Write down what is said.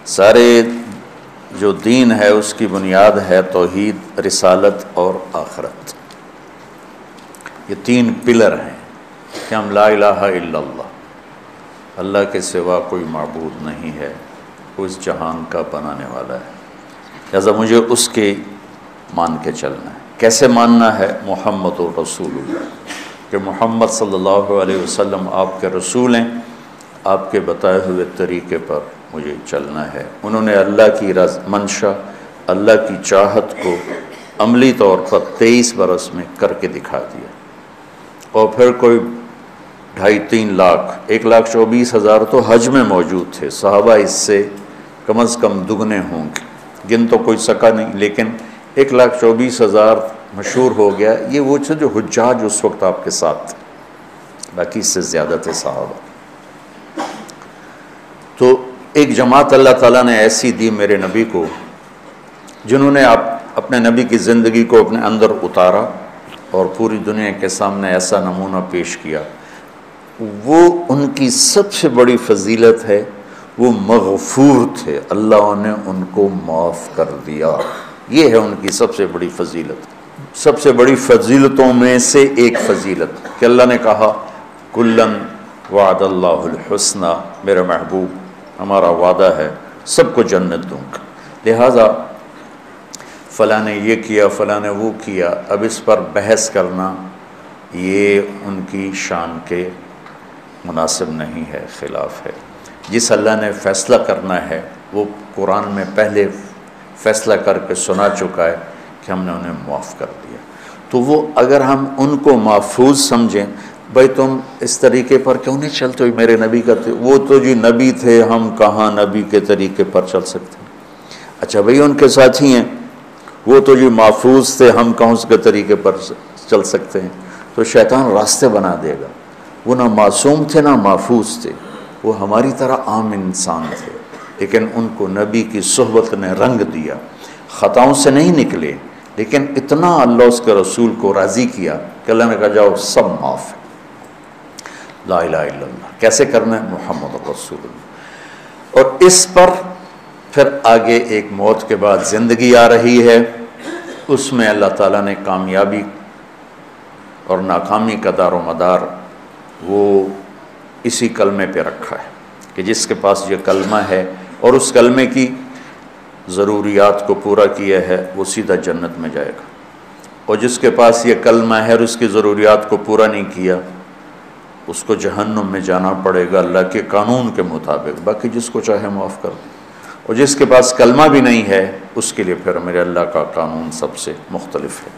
سارے جو دین ہے اس کی بنیاد ہے توحید، رسالت اور آخرت۔ یہ تین پلر ہیں کہ ہم لا الہ الا اللہ، اللہ کے سوا کوئی معبود نہیں ہے، وہ اس جہان کا بنانے والا ہے، لہذا مجھے اس کے مان کے چلنا ہے۔ کیسے ماننا ہے؟ محمد رسول اللہ، کہ محمد صلی اللہ علیہ وسلم آپ کے رسول ہیں، آپ کے بتائے ہوئے طریقے پر مجھے چلنا ہے۔ انہوں نے اللہ کی منشا، اللہ کی چاہت کو عملی طور پر 23 برس میں کر کے دکھا دیا، اور پھر کوئی 2.5-3 لاکھ 1,24,000 تو حج میں موجود تھے، صحابہ اس سے کم از کم دگنے ہوں گے، گن تو کوئی سکا نہیں، لیکن 1,24,000 مشہور ہو گیا۔ یہ وہ تھے جو حجاج اس وقت آپ کے ساتھ تھے، باقی اس سے زیادہ تھے صحابہ۔ تو ایک جماعت اللہ تعالیٰ نے ایسی دی میرے نبی کو، جنہوں نے اپنے نبی کی زندگی کو اپنے اندر اتارا اور پوری دنیا کے سامنے ایسا نمونہ پیش کیا۔ وہ ان کی سب سے بڑی فضیلت ہے، وہ مغفور تھے، اللہ نے ان کو معاف کر دیا، یہ ہے ان کی سب سے بڑی فضیلت۔ سب سے بڑی فضیلتوں میں سے ایک فضیلت کہ اللہ نے کہا کلن وعد اللہ الحسنى، میرے محبوب ہمارا وعدہ ہے سب کو جنت دوں گا، لہٰذا فلاں نے یہ کیا فلاں نے وہ کیا، اب اس پر بحث کرنا یہ ان کی شان کے مناسب نہیں ہے، خلاف ہے۔ جس اللہ نے فیصلہ کرنا ہے وہ قرآن میں پہلے فیصلہ کر کے سنا چکا ہے کہ ہم نے انہیں معاف کر دیا۔ تو وہ اگر ہم ان کو محفوظ سمجھیں، بھائی تم اس طریقے پر کیوں نہیں چلتے ہو؟ میرے نبی کا وہ تو جی نبی تھے، ہم کہاں نبی کے طریقے پر چل سکتے ہیں؟ اچھا بھائی ان کے ساتھی ہیں، وہ تو جی محفوظ تھے، ہم کہاں اس کے طریقے پر چل سکتے ہیں؟ تو شیطان راستے بنا دے گا۔ وہ نہ معصوم تھے نہ محفوظ تھے، وہ ہماری طرح عام انسان تھے، لیکن ان کو نبی کی صحبت نے رنگ دیا، خطاؤں سے نہیں نکلے، لیکن اتنا اللہ اس کے رسول کو راضی کیا کہ اللہ نے کہا جاؤ سب معاف ہے۔ لا الہ الا اللہ کیسے کرنا ہے؟ محمد رسول اللہ۔ اور اس پر پھر آگے ایک موت کے بعد زندگی آ رہی ہے، اس میں اللہ تعالیٰ نے کامیابی اور ناکامی کا دار و مدار وہ اسی کلمے پہ رکھا ہے کہ جس کے پاس یہ کلمہ ہے اور اس کلمے کی ضروریات کو پورا کیا ہے وہ سیدھا جنت میں جائے گا، اور جس کے پاس یہ کلمہ ہے اور اس کی ضروریات کو پورا نہیں کیا اس کو جہنم میں جانا پڑے گا اللہ کے قانون کے مطابق، باقی جس کو چاہے معاف کر دے۔ اور جس کے پاس کلمہ بھی نہیں ہے اس کے لیے پھر میرے اللہ کا قانون سب سے مختلف ہے۔